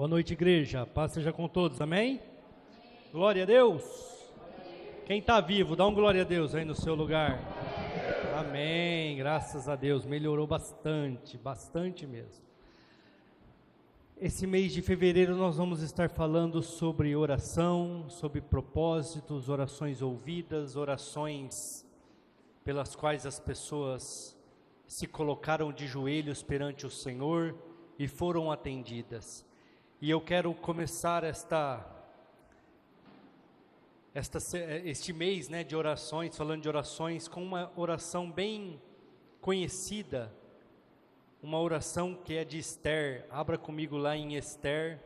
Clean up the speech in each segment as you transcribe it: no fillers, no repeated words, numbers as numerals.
noite, igreja. Paz seja com todos, amém? Glória a Deus. Quem está vivo, dá um glória a Deus aí no seu lugar. Amém, graças a Deus. Melhorou bastante, bastante mesmo. Esse mês de fevereiro nós vamos estar falando sobre oração, sobre propósitos, orações ouvidas, orações pelas quais as pessoas se colocaram de joelhos perante o Senhor e foram atendidas. E eu quero começar este mês, de orações, falando de orações, com uma oração bem conhecida, uma oração que é de Esther. Abra comigo lá em Esther,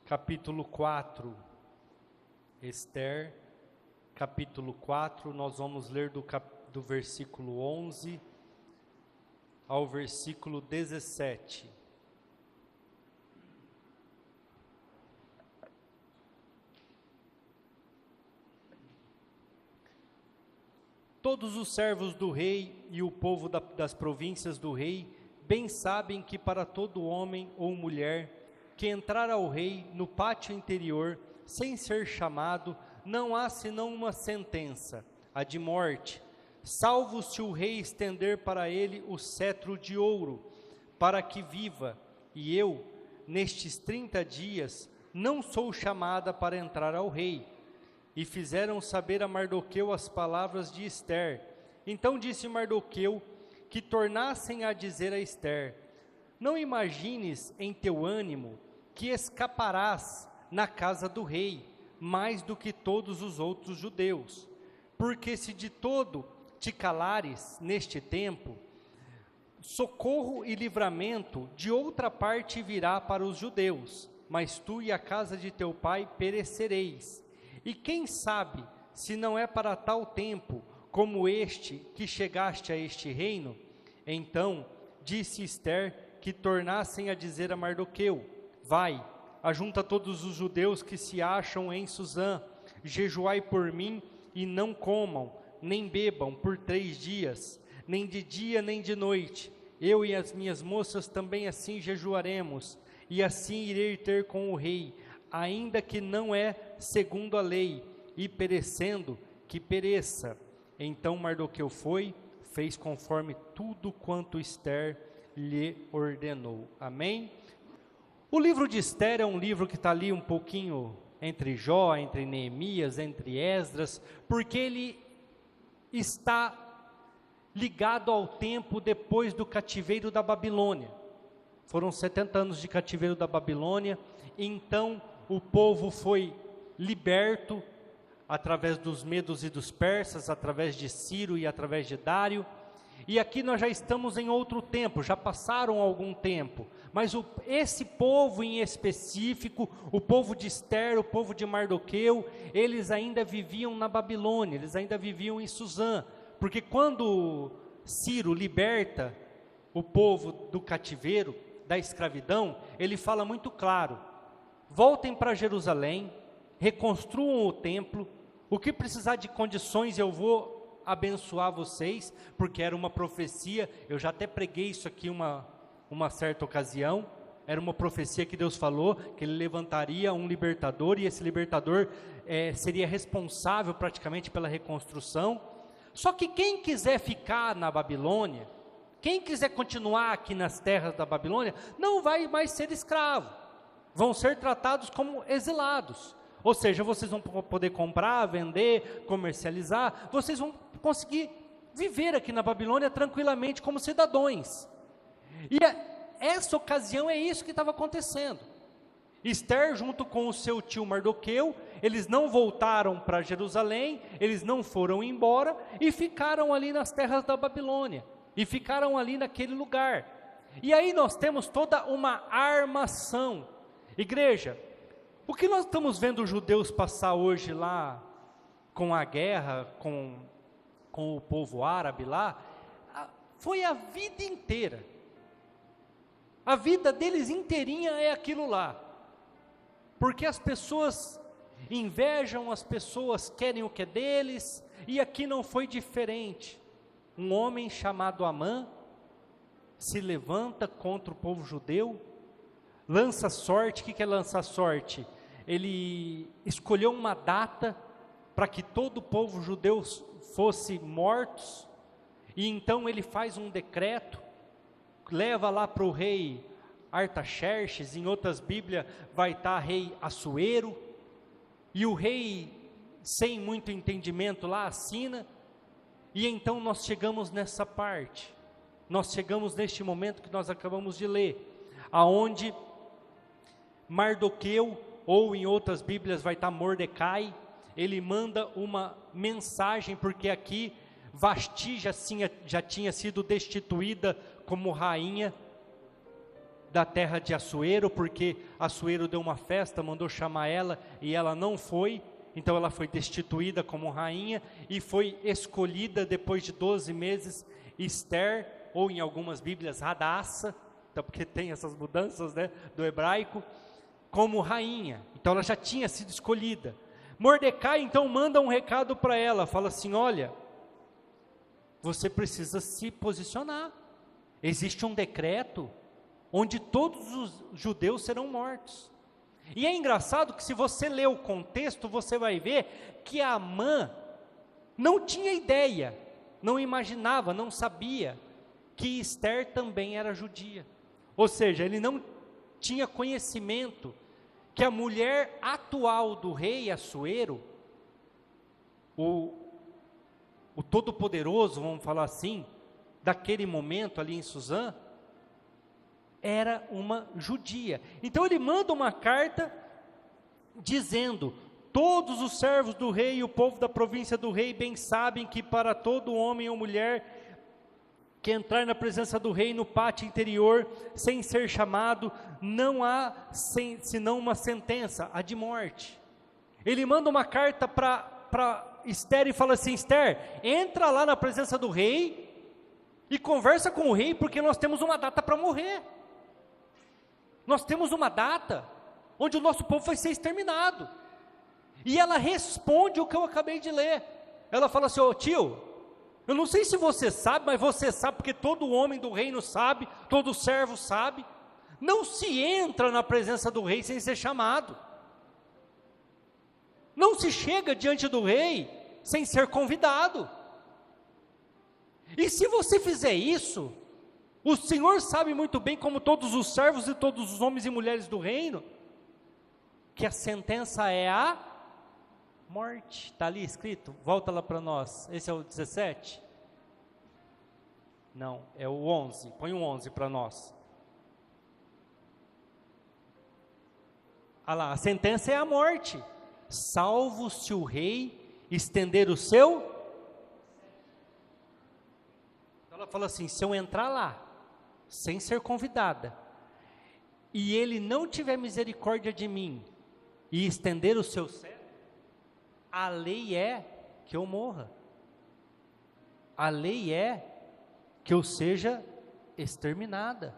capítulo 4. Esther, capítulo 4, nós vamos ler do versículo 11 ao versículo 17. Todos os servos do rei e o povo das províncias do rei bem sabem que para todo homem ou mulher que entrar ao rei no pátio interior, sem ser chamado, não há senão uma sentença, a de morte, salvo se o rei estender para ele o cetro de ouro, para que viva, e eu, nestes 30 dias, não sou chamada para entrar ao rei. E fizeram saber a Mardoqueu as palavras de Esther. Então disse Mardoqueu que tornassem a dizer a Esther: não imagines em teu ânimo que escaparás na casa do rei, mais do que todos os outros judeus. Porque se de todo te calares neste tempo, socorro e livramento de outra parte virá para os judeus, mas tu e a casa de teu pai perecereis. E quem sabe, se não é para tal tempo como este que chegaste a este reino? Então disse Esther que tornassem a dizer a Mardoqueu: vai, ajunta todos os judeus que se acham em Susã, jejuai por mim e não comam, nem bebam por 3 dias, nem de dia nem de noite. Eu e as minhas moças também assim jejuaremos, e assim irei ter com o rei, ainda que não é segundo a lei, e perecendo, que pereça. Então Mardoqueu fez conforme tudo quanto Esther lhe ordenou. Amém? O livro de Esther é um livro que está ali um pouquinho entre Jó, entre Neemias, entre Esdras, porque ele está ligado ao tempo depois do cativeiro da Babilônia. Foram 70 anos de cativeiro da Babilônia, então o povo foi liberto através dos medos e dos persas, através de Ciro e através de Dário. E aqui nós já estamos em outro tempo, já passaram algum tempo. Mas esse povo em específico, o povo de Esther, o povo de Mardoqueu, eles ainda viviam na Babilônia, eles ainda viviam em Susã. Porque quando Ciro liberta o povo do cativeiro, da escravidão, ele fala muito claro: voltem para Jerusalém, reconstruam o templo, o que precisar de condições eu vou abençoar vocês, porque era uma profecia, eu já até preguei isso aqui uma certa ocasião, era uma profecia que Deus falou, que Ele levantaria um libertador, e esse libertador seria responsável praticamente pela reconstrução. Só que quem quiser ficar na Babilônia, quem quiser continuar aqui nas terras da Babilônia, não vai mais ser escravo. Vão ser tratados como exilados, ou seja, vocês vão poder comprar, vender, comercializar, vocês vão conseguir viver aqui na Babilônia tranquilamente como cidadãos. E essa ocasião é isso que estava acontecendo. Esther junto com o seu tio Mardoqueu, eles não voltaram para Jerusalém, eles não foram embora e ficaram ali nas terras da Babilônia, e ficaram ali naquele lugar. E aí nós temos toda uma armação. Igreja, o que nós estamos vendo os judeus passar hoje lá, com a guerra, com o povo árabe lá, foi a vida inteira. A vida deles inteirinha é aquilo lá. Porque as pessoas invejam, as pessoas querem o que é deles, e aqui não foi diferente. Um homem chamado Amã se levanta contra o povo judeu, lança sorte. O que é lançar sorte? Ele escolheu uma data para que todo o povo judeu fosse mortos, e então ele faz um decreto, leva lá para o rei Artaxerxes, em outras bíblias vai estar rei Assuero, e o rei, sem muito entendimento lá, assina, e então nós chegamos nessa parte, nós chegamos neste momento que nós acabamos de ler, aonde Mardoqueu, ou em outras bíblias vai estar Mordecai, ele manda uma mensagem, porque aqui Vasti já tinha sido destituída como rainha da terra de Assuero, porque Assuero deu uma festa, mandou chamar ela, e ela não foi, então ela foi destituída como rainha, e foi escolhida depois de 12 meses, Esther, ou em algumas bíblias, Radassa, então porque tem essas mudanças, né, do hebraico, como rainha, então ela já tinha sido escolhida. Mordecai então manda um recado para ela, fala assim: olha, você precisa se posicionar, existe um decreto, onde todos os judeus serão mortos. E é engraçado que se você ler o contexto, você vai ver que Amã não tinha ideia, não imaginava, não sabia que Esther também era judia. Ou seja, ele não tinha conhecimento que a mulher atual do rei Assuero, o todo-poderoso, vamos falar assim, daquele momento ali em Suzã, era uma judia. Então ele manda uma carta dizendo: todos os servos do rei e o povo da província do rei bem sabem que para todo homem ou mulher que entrar na presença do rei no pátio interior sem ser chamado, não há senão uma sentença, a de morte. Ele manda uma carta para Esther e fala assim: Esther, entra lá na presença do rei e conversa com o rei, porque nós temos uma data para morrer. Nós temos uma data onde o nosso povo vai ser exterminado. E ela responde o que eu acabei de ler. Ela fala assim: ô tio, eu não sei se você sabe, mas você sabe, porque todo homem do reino sabe, todo servo sabe, não se entra na presença do rei sem ser chamado. Não se chega diante do rei sem ser convidado. E se você fizer isso, o Senhor sabe muito bem, como todos os servos e todos os homens e mulheres do reino, que a sentença é a morte. Está ali escrito, volta lá para nós, esse é o 17? Não, é o 11, põe o 11 para nós. Ah lá, a sentença é a morte, salvo se o rei estender o seu. Então ela fala assim: se eu entrar lá, sem ser convidada, e ele não tiver misericórdia de mim, e estender o seu cetro, a lei é que eu morra, a lei é que eu seja exterminada.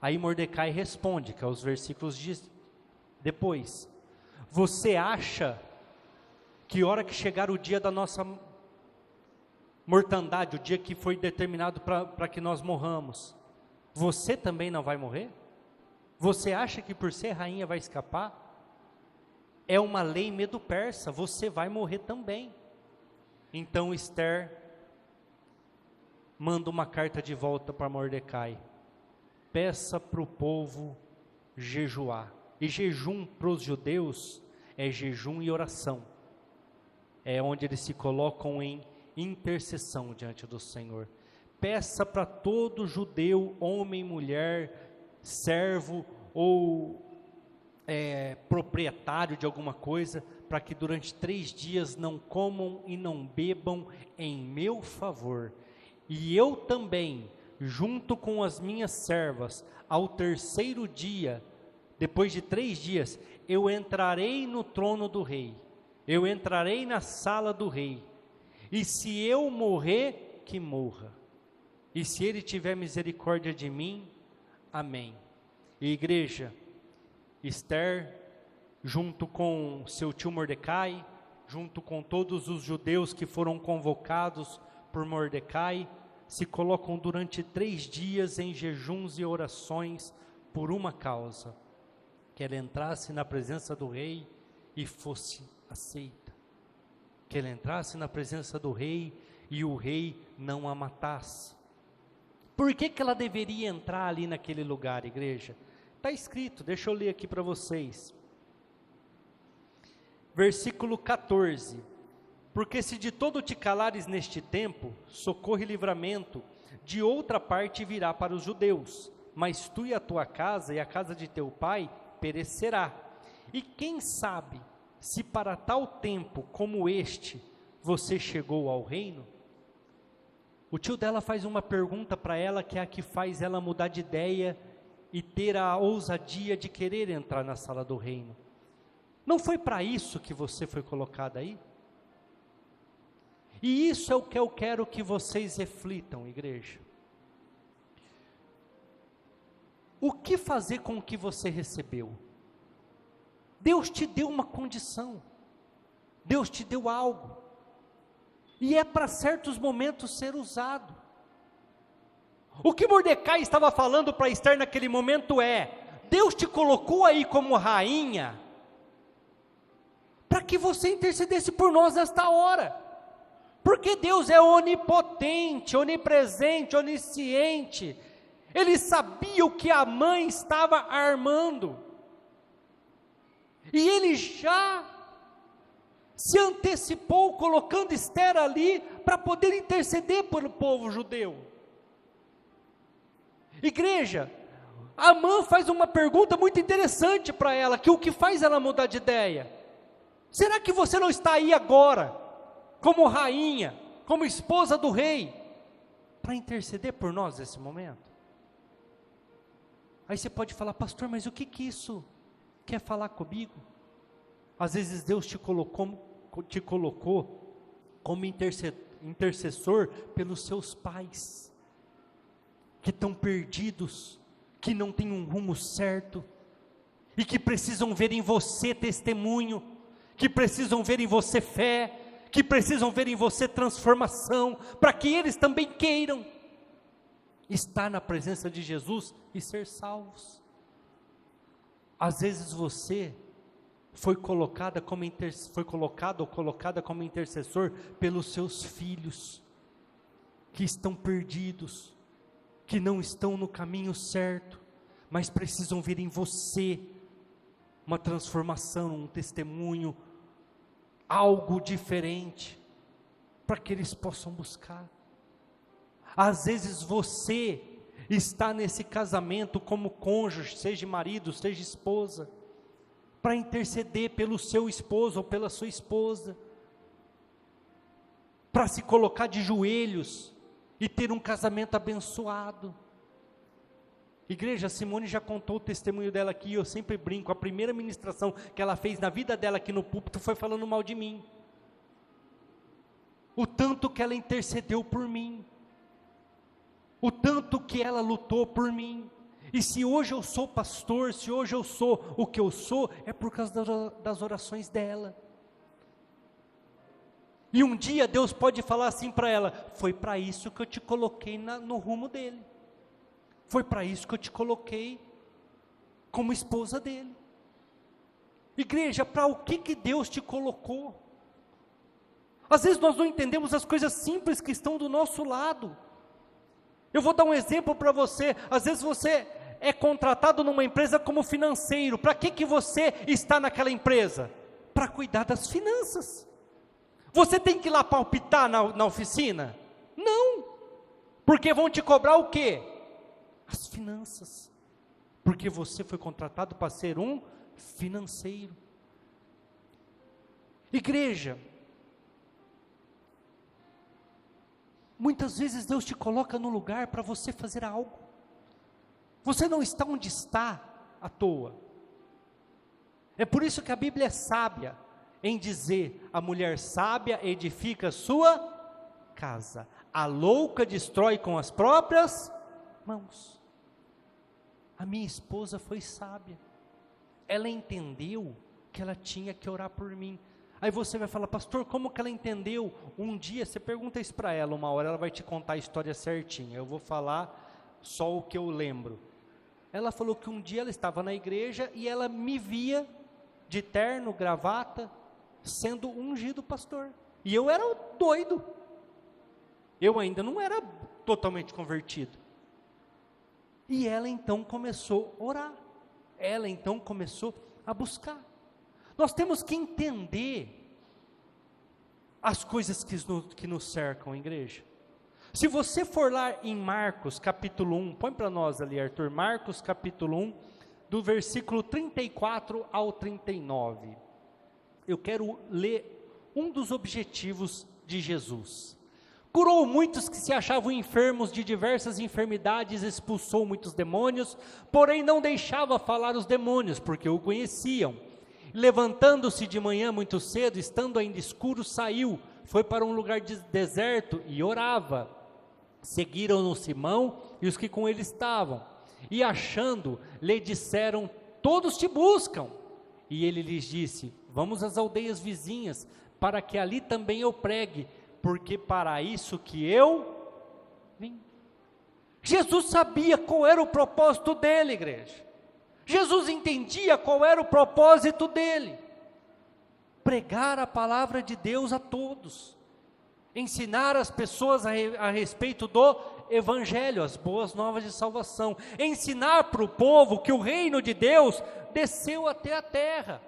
Aí Mordecai responde, que é os versículos depois: você acha que hora que chegar o dia da nossa mortandade, o dia que foi determinado para que nós morramos, você também não vai morrer? Você acha que por ser rainha vai escapar? É uma lei medo-persa, você vai morrer também. Então Esther manda uma carta de volta para Mordecai: peça para o povo jejuar. E jejum para os judeus é jejum e oração, é onde eles se colocam em intercessão diante do Senhor. Peça para todo judeu, homem, mulher, servo ou proprietário de alguma coisa, para que durante 3 dias não comam e não bebam em meu favor. E eu também, junto com as minhas servas, ao 3º dia, depois de 3 dias, eu entrarei no trono do rei, eu entrarei na sala do rei, e se eu morrer, que morra, e se ele tiver misericórdia de mim, amém. E igreja, Esther, junto com seu tio Mordecai, junto com todos os judeus que foram convocados por Mordecai, se colocam durante 3 dias em jejuns e orações, por uma causa, que ela entrasse na presença do rei e fosse aceita, que ela entrasse na presença do rei e o rei não a matasse. Por que ela deveria entrar ali naquele lugar, igreja? Está escrito, deixa eu ler aqui para vocês, versículo 14, porque se de todo te calares neste tempo, socorro e livramento de outra parte virá para os judeus, mas tu e a tua casa e a casa de teu pai perecerá. E quem sabe se para tal tempo como este você chegou ao reino? O tio dela faz uma pergunta para ela que é a que faz ela mudar de ideia e ter a ousadia de querer entrar na sala do reino. Não foi para isso que você foi colocada aí? E isso é o que eu quero que vocês reflitam, igreja. O que fazer com o que você recebeu? Deus te deu uma condição, Deus te deu algo, e é para certos momentos ser usado. O que Mordecai estava falando para Esther naquele momento é: Deus te colocou aí como rainha, para que você intercedesse por nós nesta hora, porque Deus é onipotente, onipresente, onisciente. Ele sabia o que a mãe estava armando, e ele já se antecipou, colocando Esther ali, para poder interceder pelo povo judeu. Igreja, Amã faz uma pergunta muito interessante para ela, que o que faz ela mudar de ideia: será que você não está aí agora, como rainha, como esposa do rei, para interceder por nós nesse momento? Aí você pode falar: pastor, mas o que isso quer falar comigo? Às vezes Deus te colocou como intercessor pelos seus pais, que estão perdidos, que não têm um rumo certo, e que precisam ver em você testemunho, que precisam ver em você fé, que precisam ver em você transformação, para que eles também queiram estar na presença de Jesus e ser salvos. Às vezes você foi colocado ou colocada como intercessor pelos seus filhos, que estão perdidos, que não estão no caminho certo, mas precisam ver em você uma transformação, um testemunho, algo diferente, para que eles possam buscar. Às vezes você está nesse casamento como cônjuge, seja marido, seja esposa, para interceder pelo seu esposo ou pela sua esposa, para se colocar de joelhos e ter um casamento abençoado. Igreja, a Simone já contou o testemunho dela aqui, eu sempre brinco, a primeira ministração que ela fez na vida dela aqui no púlpito foi falando mal de mim, o tanto que ela intercedeu por mim, o tanto que ela lutou por mim. E se hoje eu sou pastor, se hoje eu sou o que eu sou, é por causa das orações dela. E um dia Deus pode falar assim para ela: foi para isso que eu te coloquei no rumo dele, foi para isso que eu te coloquei como esposa dele. Igreja, para o que Deus te colocou? Às vezes nós não entendemos as coisas simples que estão do nosso lado. Eu vou dar um exemplo para você. Às vezes você é contratado numa empresa como financeiro. Para que você está naquela empresa? Para cuidar das finanças. Você tem que ir lá palpitar na oficina? Não, porque vão te cobrar o quê? As finanças, porque você foi contratado para ser um financeiro. Igreja, muitas vezes Deus te coloca no lugar para você fazer algo. Você não está onde está à toa. É por isso que a Bíblia é sábia em dizer: a mulher sábia edifica sua casa, a louca destrói com as próprias mãos. A minha esposa foi sábia, ela entendeu que ela tinha que orar por mim. Aí você vai falar: pastor, como que ela entendeu? Um dia, você pergunta isso para ela, uma hora ela vai te contar a história certinha, eu vou falar só o que eu lembro. Ela falou que um dia ela estava na igreja e ela me via de terno, gravata, sendo ungido pastor. E eu era doido. Eu ainda não era totalmente convertido. E ela então começou a orar. Ela então começou a buscar. Nós temos que entender as coisas que nos cercam, igreja. Se você for lá em Marcos capítulo 1, põe para nós ali, Arthur, Marcos capítulo 1, do versículo 34 ao 39. Eu quero ler um dos objetivos de Jesus. Curou muitos que se achavam enfermos de diversas enfermidades, expulsou muitos demônios, porém não deixava falar os demônios, porque o conheciam. Levantando-se de manhã muito cedo, estando ainda escuro, saiu, foi para um lugar deserto e orava. Seguiram-no Simão e os que com ele estavam, e achando, lhe disseram: todos te buscam. E ele lhes disse: vamos às aldeias vizinhas, para que ali também eu pregue, porque para isso que eu vim. Jesus sabia qual era o propósito dele, igreja. Jesus entendia qual era o propósito dele: pregar a palavra de Deus a todos, ensinar as pessoas a respeito do Evangelho, as boas novas de salvação, ensinar para o povo que o reino de Deus desceu até a terra,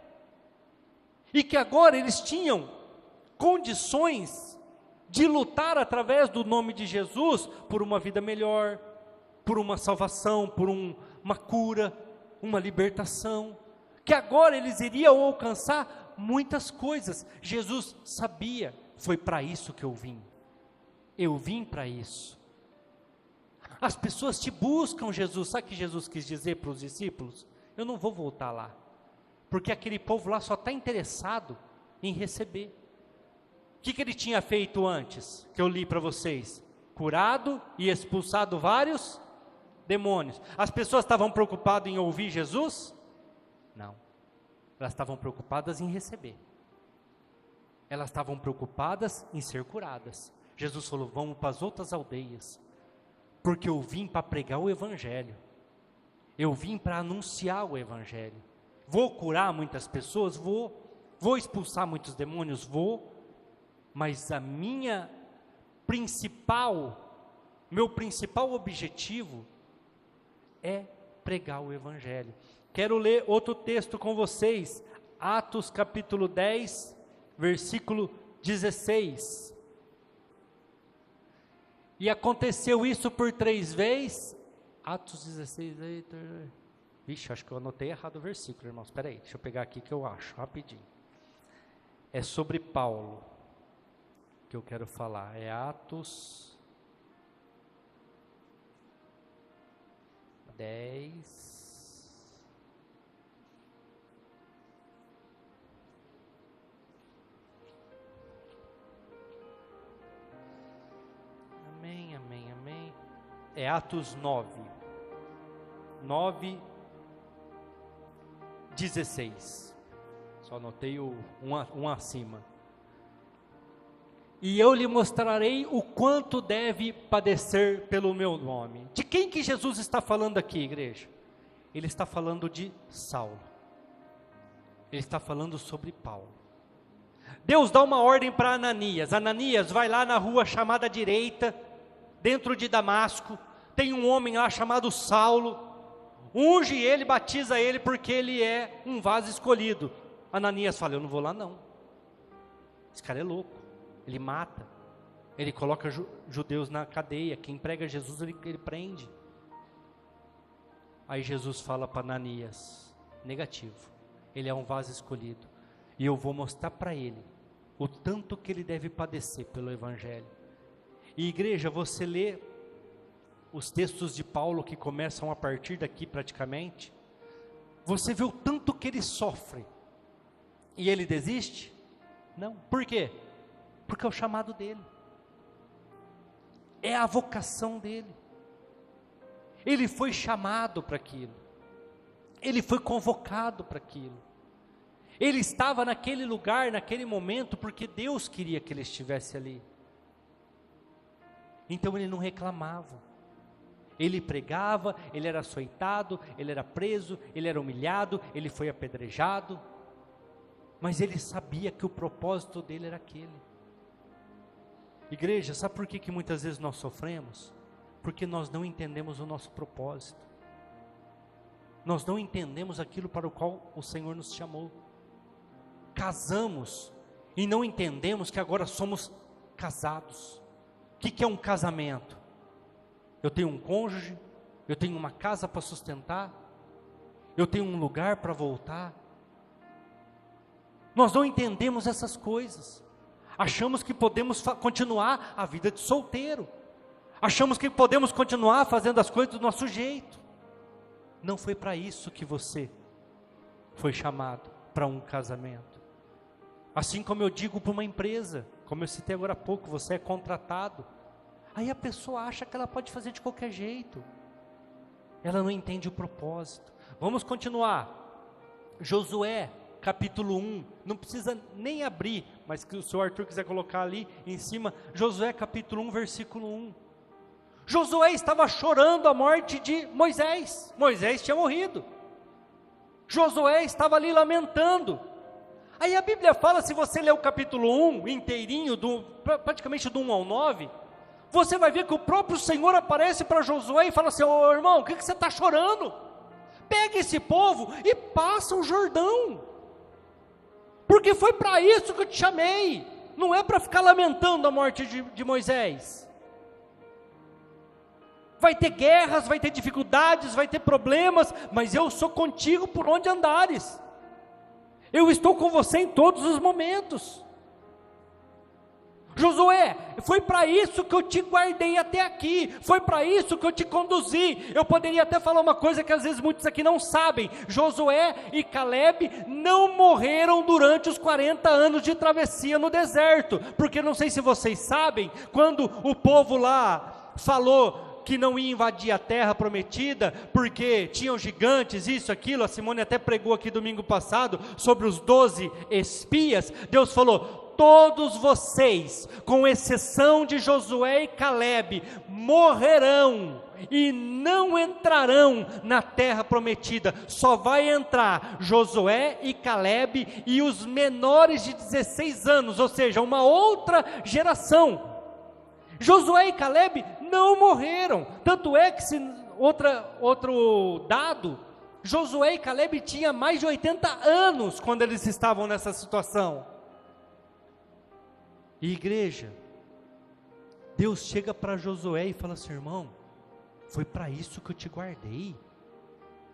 e que agora eles tinham condições de lutar através do nome de Jesus, por uma vida melhor, por uma salvação, por uma cura, uma libertação, que agora eles iriam alcançar muitas coisas. Jesus sabia: foi para isso que eu vim para isso. As pessoas te buscam, Jesus. Sabe o que Jesus quis dizer para os discípulos? Eu não vou voltar lá, porque aquele povo lá só está interessado em receber. O que ele tinha feito antes, que eu li para vocês? Curado e expulsado vários demônios. As pessoas estavam preocupadas em ouvir Jesus? Não, elas estavam preocupadas em receber. Elas estavam preocupadas em ser curadas. Jesus falou: vamos para as outras aldeias, porque eu vim para pregar o Evangelho, eu vim para anunciar o Evangelho. Vou curar muitas pessoas? Vou expulsar muitos demônios? Vou, mas meu principal objetivo é pregar o Evangelho. Quero ler outro texto com vocês, Atos capítulo 10, versículo 16. E aconteceu isso por 3 vezes. Atos 16. Vixe, acho que eu anotei errado o versículo, irmãos. Espera aí, deixa eu pegar aqui que eu acho, rapidinho. É sobre Paulo que eu quero falar. É Atos 10. Amém, amém, amém. É Atos 9, 16. Só anotei um acima. E eu lhe mostrarei o quanto deve padecer pelo meu nome. De quem que Jesus está falando aqui, igreja? Ele está falando de Saulo. Ele está falando sobre Paulo. Deus dá uma ordem para Ananias. Ananias, vai lá na rua chamada direita, dentro de Damasco, tem um homem lá chamado Saulo, unge ele, batiza ele, porque ele é um vaso escolhido. Ananias fala: eu não vou lá não, esse cara é louco, ele mata, ele coloca judeus na cadeia, quem prega Jesus ele prende. Aí Jesus fala para Ananias: negativo, ele é um vaso escolhido, e eu vou mostrar para ele o tanto que ele deve padecer pelo Evangelho. E igreja, você lê os textos de Paulo que começam a partir daqui praticamente, você vê o tanto que ele sofre, e ele desiste? Não. Por quê? Porque é o chamado dele, é a vocação dele. Ele foi chamado para aquilo, ele foi convocado para aquilo, ele estava naquele lugar, naquele momento, porque Deus queria que ele estivesse ali. Então ele não reclamava, Ele pregava, ele era açoitado, ele era preso, ele era humilhado, ele foi apedrejado, mas ele sabia que o propósito dele era aquele. Igreja, sabe por que muitas vezes nós sofremos? Porque nós não entendemos o nosso propósito. Nós não entendemos aquilo para o qual o Senhor nos chamou. Casamos e não entendemos que agora somos casados. O que é um casamento? Eu tenho um cônjuge, eu tenho uma casa para sustentar, eu tenho um lugar para voltar. Nós não entendemos essas coisas. Achamos que podemos continuar a vida de solteiro. Achamos que podemos continuar fazendo as coisas do nosso jeito. Não foi para isso que você foi chamado, para um casamento. Assim como eu digo para uma empresa, como eu citei agora há pouco, você é contratado. Aí a pessoa acha que ela pode fazer de qualquer jeito. Ela não entende o propósito. Vamos continuar. Josué, capítulo 1. Não precisa nem abrir, mas se o senhor Arthur quiser colocar ali em cima. Josué, capítulo 1, versículo 1. Josué estava chorando a morte de Moisés. Moisés tinha morrido. Josué estava ali lamentando. Aí a Bíblia fala, se você ler o capítulo 1 inteirinho, praticamente do 1 ao 9, você vai ver que o próprio Senhor aparece para Josué e fala assim: ô irmão, o que você está chorando? Pega esse povo e passa o Jordão, porque foi para isso que eu te chamei, não é para ficar lamentando a morte de Moisés. Vai ter guerras, vai ter dificuldades, vai ter problemas, mas eu sou contigo por onde andares, eu estou com você em todos os momentos. Josué, foi para isso que eu te guardei até aqui, foi para isso que eu te conduzi. Eu poderia até falar uma coisa que às vezes muitos aqui não sabem: Josué e Caleb não morreram durante os 40 anos de travessia no deserto, porque não sei se vocês sabem, quando o povo lá falou que não ia invadir a terra prometida, porque tinham gigantes, isso, aquilo, a Simone até pregou aqui domingo passado, sobre os 12 espias, Deus falou: todos vocês, com exceção de Josué e Caleb, morrerão e não entrarão na terra prometida. Só vai entrar Josué e Caleb e os menores de 16 anos, ou seja, uma outra geração. Josué e Caleb não morreram, tanto é que outro dado, Josué e Caleb tinham mais de 80 anos quando eles estavam nessa situação. E igreja, Deus chega para Josué e fala assim: irmão, foi para isso que eu te guardei,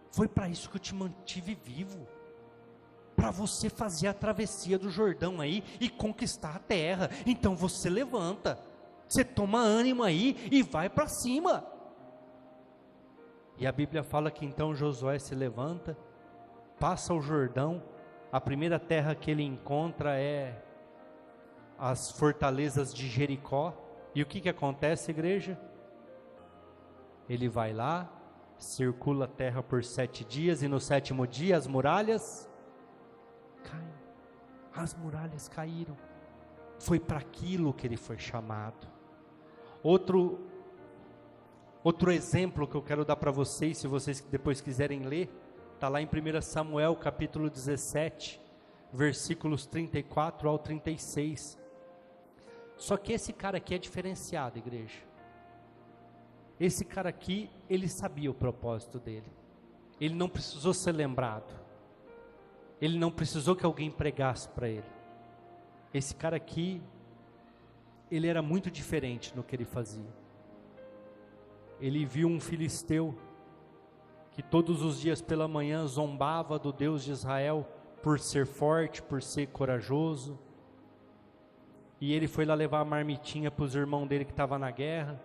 foi para isso que eu te mantive vivo, para você fazer a travessia do Jordão aí e conquistar a terra. Então você levanta, você toma ânimo aí e vai para cima. E a Bíblia fala que então Josué se levanta, passa o Jordão. A primeira terra que ele encontra é as fortalezas de Jericó. E o que acontece, igreja? Ele vai lá, circula a terra por 7 dias, e no 7º dia as muralhas caem. As muralhas caíram. Foi para aquilo que ele foi chamado. Outro exemplo que eu quero dar para vocês, se vocês depois quiserem ler, está lá em 1 Samuel capítulo 17, versículos 34 ao 36. Só que esse cara aqui é diferenciado, igreja. Esse cara aqui, ele sabia o propósito dele. Ele não precisou ser lembrado. Ele não precisou que alguém pregasse para ele. Esse cara aqui, ele era muito diferente no que ele fazia. Ele viu um filisteu que todos os dias pela manhã zombava do Deus de Israel por ser forte, por ser corajoso. E ele foi lá levar a marmitinha para os irmãos dele que estavam na guerra,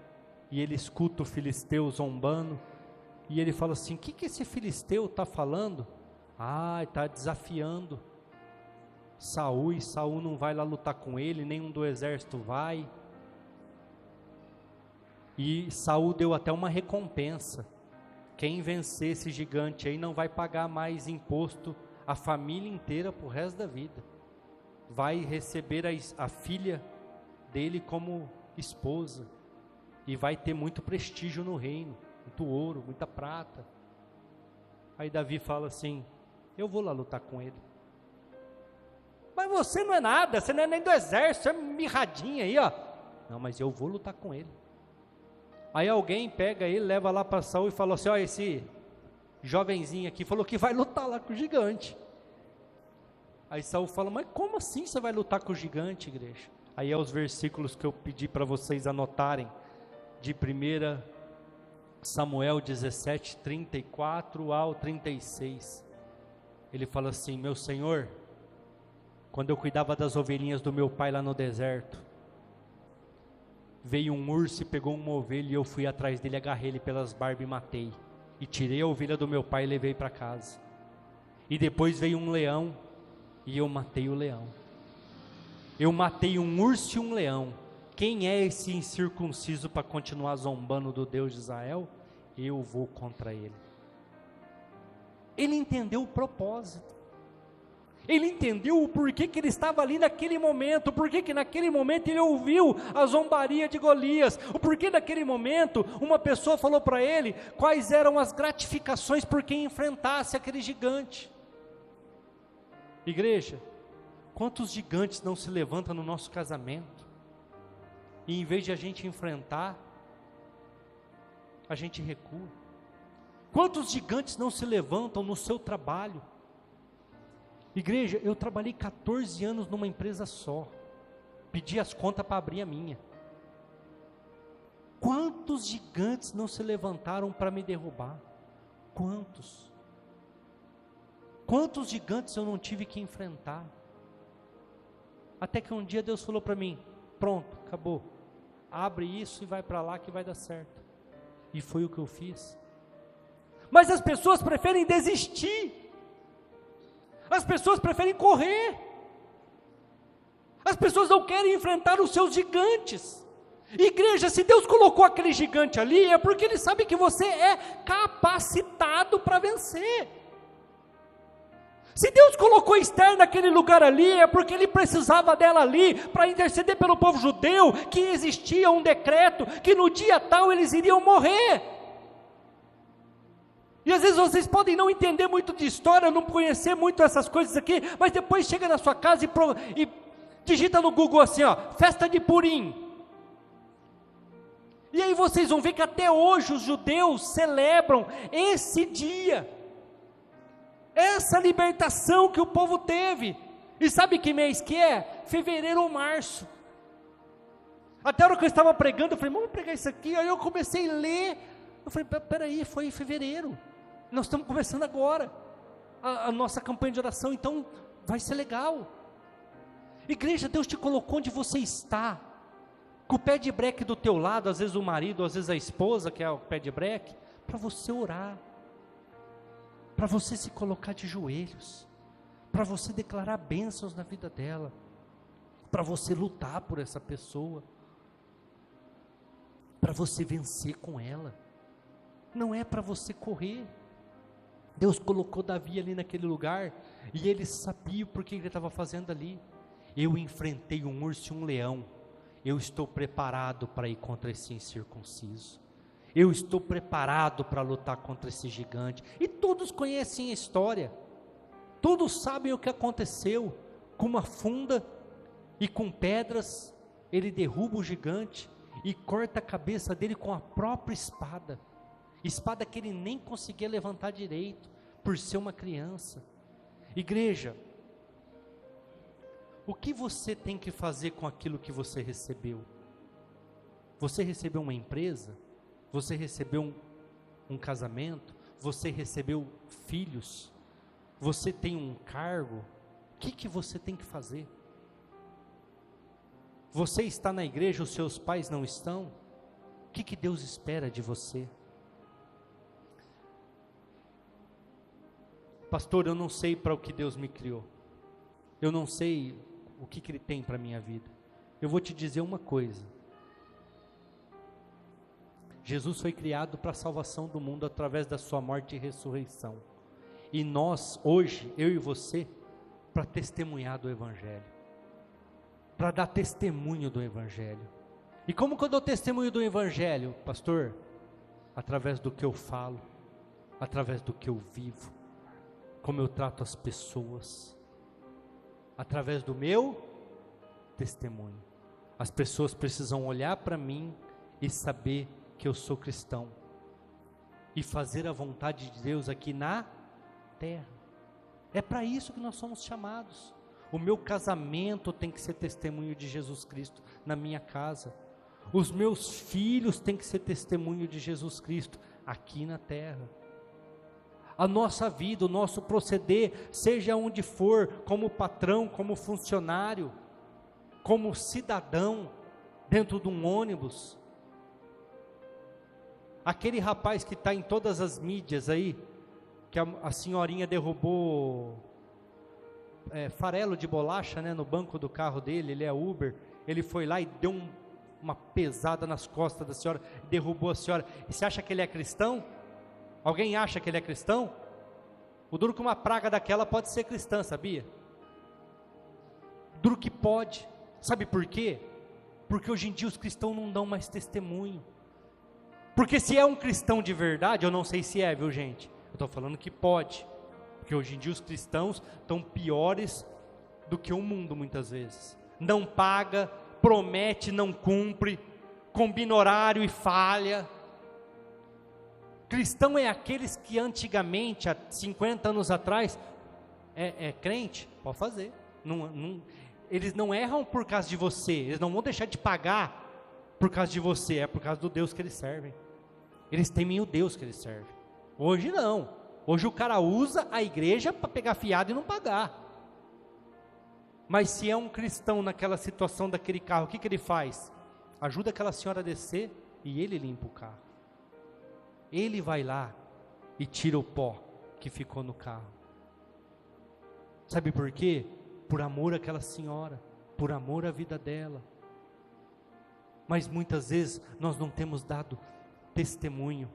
e ele escuta o filisteu zombando, e ele fala assim: o que esse filisteu está falando? Ah, está desafiando Saul, e Saul não vai lá lutar com ele, nenhum do exército vai. E Saul deu até uma recompensa: quem vencer esse gigante aí não vai pagar mais imposto a família inteira para o resto da vida, vai receber a filha dele como esposa, e vai ter muito prestígio no reino, muito ouro, muita prata. Aí Davi fala assim: eu vou lá lutar com ele. Mas você não é nada, você não é nem do exército, você é mirradinha aí, ó. Não, mas eu vou lutar com ele. Aí alguém pega ele, leva lá para Saul e fala assim: ó, esse jovenzinho aqui falou que vai lutar lá com o gigante. Aí Saul fala: mas como assim você vai lutar com o gigante, igreja? Aí é os versículos que eu pedi para vocês anotarem, de 1 Samuel 17, 34 ao 36. Ele fala assim: meu Senhor, quando eu cuidava das ovelhinhas do meu pai lá no deserto, veio um urso e pegou uma ovelha, e eu fui atrás dele, agarrei ele pelas barbas e matei, e tirei a ovelha do meu pai e levei para casa. E depois veio um leão, e eu matei o leão. Eu matei um urso e um leão. Quem é esse incircunciso para continuar zombando do Deus de Israel? Eu vou contra ele. Ele entendeu o propósito. Ele entendeu o porquê que ele estava ali naquele momento, o porquê que naquele momento ele ouviu a zombaria de Golias, o porquê naquele momento uma pessoa falou para ele quais eram as gratificações por quem enfrentasse aquele gigante. Igreja, quantos gigantes não se levantam no nosso casamento, e em vez de a gente enfrentar, a gente recua? Quantos gigantes não se levantam no seu trabalho? Igreja, eu trabalhei 14 anos numa empresa só, pedi as contas para abrir a minha. Quantos gigantes não se levantaram para me derrubar? Quantos? Quantos gigantes eu não tive que enfrentar? Até que um dia Deus falou para mim: pronto, acabou, abre isso e vai para lá que vai dar certo. E foi o que eu fiz. Mas as pessoas preferem desistir, as pessoas preferem correr, as pessoas não querem enfrentar os seus gigantes. Igreja, se Deus colocou aquele gigante ali, é porque Ele sabe que você é capacitado para vencer. Se Deus colocou Esther naquele lugar ali, é porque Ele precisava dela ali, para interceder pelo povo judeu, que existia um decreto, que no dia tal eles iriam morrer. E às vezes vocês podem não entender muito de história, não conhecer muito essas coisas aqui, mas depois chega na sua casa e digita no Google assim, ó, festa de Purim. E aí vocês vão ver que até hoje os judeus celebram esse dia, essa libertação que o povo teve. E sabe que mês que é? Fevereiro ou março. Até a hora que eu estava pregando, eu falei: vamos pregar isso aqui. Aí eu comecei a ler, eu falei: peraí, foi em fevereiro, nós estamos começando agora a nossa campanha de oração, então vai ser legal. Igreja, Deus te colocou onde você está, com o pé de breque do teu lado, às vezes o marido, às vezes a esposa, que é o pé de breque, para você orar, para você se colocar de joelhos, para você declarar bênçãos na vida dela, para você lutar por essa pessoa, para você vencer com ela. Não é para você correr. Deus colocou Davi ali naquele lugar, e ele sabia por que ele estava fazendo ali. Eu enfrentei um urso e um leão, eu estou preparado para ir contra esse incircunciso, eu estou preparado para lutar contra esse gigante. E todos conhecem a história, todos sabem o que aconteceu. Com uma funda e com pedras, ele derruba o gigante e corta a cabeça dele com a própria espada que ele nem conseguia levantar direito, por ser uma criança. Igreja, o que você tem que fazer com aquilo que você recebeu? Você recebeu uma empresa? Você recebeu um casamento? Você recebeu filhos? Você tem um cargo? O que você tem que fazer? Você está na igreja, os seus pais não estão? O que Deus espera de você? Pastor, eu não sei para o que Deus me criou, eu não sei o que Ele tem para a minha vida. Eu vou te dizer uma coisa: Jesus foi criado para a salvação do mundo através da sua morte e ressurreição, e nós hoje, eu e você, para testemunhar do Evangelho, para dar testemunho do Evangelho. E como que eu dou testemunho do Evangelho, pastor? através do que eu falo, através do que eu vivo, como eu trato as pessoas, através do meu testemunho. As pessoas precisam olhar para mim e saber que eu sou cristão e fazer a vontade de Deus aqui na terra. É para isso que nós somos chamados. O meu casamento tem que ser testemunho de Jesus Cristo na minha casa. Os meus filhos têm que ser testemunho de Jesus Cristo aqui na terra. A nossa vida, o nosso proceder, seja onde for, como patrão, como funcionário, como cidadão, dentro de um ônibus. Aquele rapaz que está em todas as mídias aí, que a senhorinha derrubou farelo de bolacha, né, no banco do carro dele, ele é Uber, ele foi lá e deu uma pesada nas costas da senhora, derrubou a senhora. E você acha que ele é cristão? Alguém acha que ele é cristão? O duro que uma praga daquela pode ser cristã, sabia? Duro que pode. Sabe por quê? Porque hoje em dia os cristãos não dão mais testemunho. Porque se é um cristão de verdade, eu não sei se é, viu gente? Eu estou falando que pode. Porque hoje em dia os cristãos estão piores do que o mundo muitas vezes. Não paga, promete, não cumpre, combina horário e falha. Cristão é aqueles que antigamente, há 50 anos atrás, é crente, pode fazer. Eles não erram por causa de você, eles não vão deixar de pagar por causa de você, é por causa do Deus que eles servem. Eles temem o Deus que eles servem. Hoje não, hoje o cara usa a igreja para pegar fiado e não pagar. Mas se é um cristão naquela situação daquele carro, o que ele faz? Ajuda aquela senhora a descer e ele limpa o carro. Ele vai lá e tira o pó que ficou no carro. Sabe por quê? Por amor àquela senhora, por amor à vida dela. Mas muitas vezes nós não temos dado testemunho.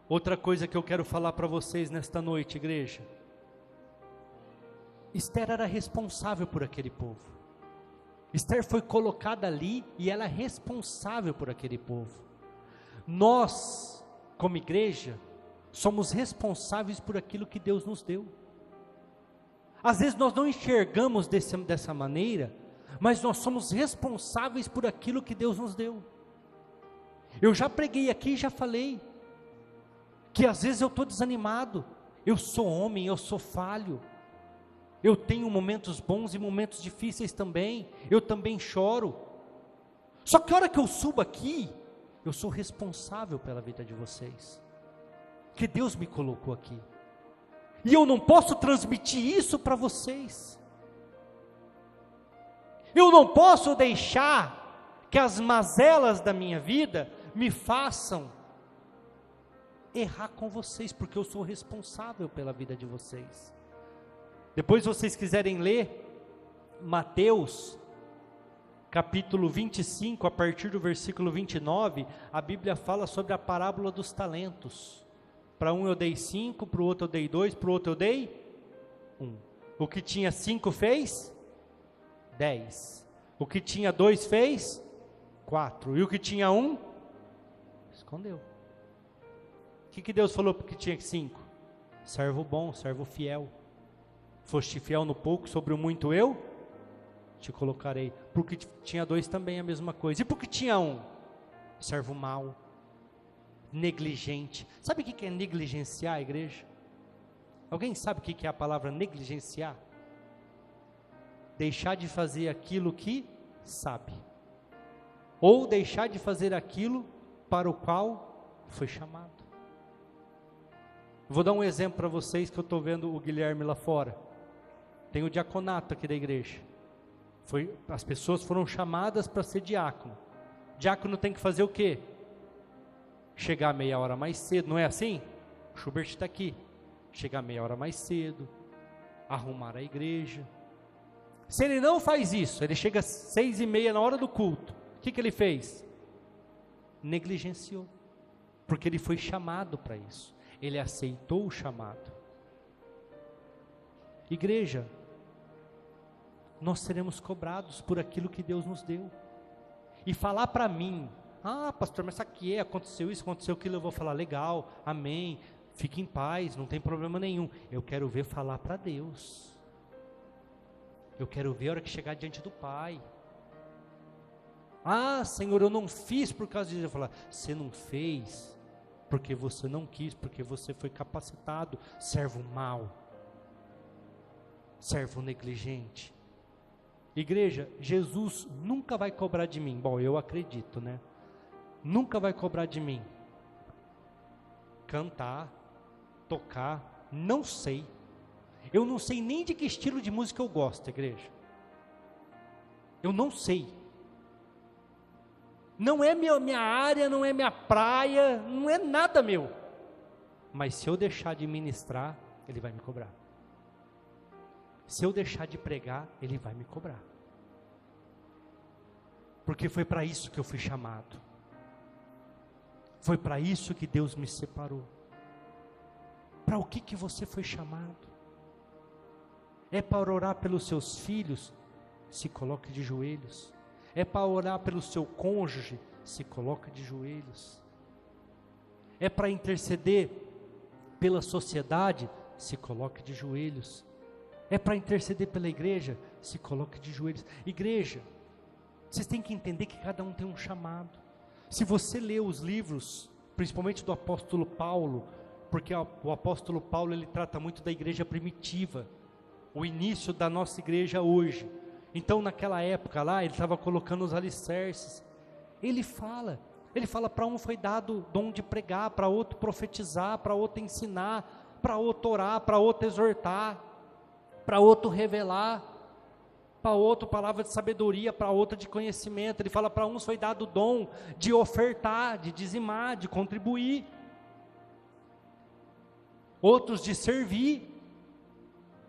Outra coisa que eu quero falar para vocês nesta noite, igreja. Esther era responsável por aquele povo. Esther foi colocada ali e ela é responsável por aquele povo. Nós, como igreja, somos responsáveis por aquilo que Deus nos deu. Às vezes nós não enxergamos dessa maneira, mas nós somos responsáveis por aquilo que Deus nos deu. Eu já preguei aqui e já falei, que às vezes eu estou desanimado, eu sou homem, eu sou falho, eu tenho momentos bons e momentos difíceis também, eu também choro, só que a hora que eu subo aqui, eu sou responsável pela vida de vocês, que Deus me colocou aqui, e eu não posso transmitir isso para vocês, eu não posso deixar que as mazelas da minha vida me façam errar com vocês, porque eu sou responsável pela vida de vocês. Depois vocês quiserem ler Mateus capítulo 25, a partir do versículo 29, a Bíblia fala sobre a parábola dos talentos. Para um eu dei 5, para o outro eu dei 2, para o outro eu dei 1. O que tinha 5 fez 10. O que tinha 2 fez 4. E o que tinha 1 escondeu. O que Deus falou porque tinha 5? Servo bom, servo fiel. Foste fiel no pouco, sobre o muito eu te colocarei. Porque tinha 2 também a mesma coisa. E porque tinha 1? Servo mau, negligente. Sabe o que é negligenciar a igreja? Alguém sabe o que é a palavra negligenciar? Deixar de fazer aquilo que sabe, ou deixar de fazer aquilo para o qual foi chamado. Vou dar um exemplo para vocês, que eu estou vendo o Guilherme lá fora. Tem o diaconato aqui da igreja. As pessoas foram chamadas para ser diácono. Diácono tem que fazer o quê? Chegar meia hora mais cedo, não é assim? O Schubert está aqui. Chegar meia hora mais cedo, arrumar a igreja. Se ele não faz isso, ele chega às 6:30 na hora do culto, o que ele fez? Negligenciou, porque ele foi chamado para isso, ele aceitou o chamado. Igreja, nós seremos cobrados por aquilo que Deus nos deu. E falar para mim, Ah, pastor, mas sabe o que é? Aconteceu isso, aconteceu aquilo. Eu vou falar, legal, amém, fique em paz, não tem problema nenhum. Eu quero ver falar para Deus. Eu quero ver a hora que chegar diante do Pai. Ah, Senhor, eu não fiz por causa disso. Eu falar, você não fez porque você não quis, porque você foi capacitado, servo mau, servo negligente. Igreja, Jesus nunca vai cobrar de mim. Bom, eu acredito, né? Nunca vai cobrar de mim cantar, tocar, não sei. Eu não sei nem de que estilo de música eu gosto, igreja. Eu não sei. Não é minha área, não é minha praia, não é nada meu. Mas se eu deixar de ministrar, Ele vai me cobrar. Se eu deixar de pregar, Ele vai me cobrar. Porque foi para isso que eu fui chamado. Foi para isso que Deus me separou. Para o que você foi chamado? É para orar pelos seus filhos? Se coloque de joelhos. É para orar pelo seu cônjuge? Se coloque de joelhos. É para interceder pela sociedade? Se coloque de joelhos. É para interceder pela igreja? Se coloque de joelhos. Igreja, vocês têm que entender que cada um tem um chamado. Se você lê os livros, principalmente do apóstolo Paulo, porque o apóstolo Paulo ele trata muito da igreja primitiva, o início da nossa igreja hoje. Então naquela época lá, ele estava colocando os alicerces. Ele fala para um foi dado o dom de pregar, para outro profetizar, para outro ensinar, para outro orar, para outro exortar, para outro revelar, para outro palavra de sabedoria, para outro de conhecimento. Ele fala para uns foi dado o dom de ofertar, de dizimar, de contribuir, outros de servir,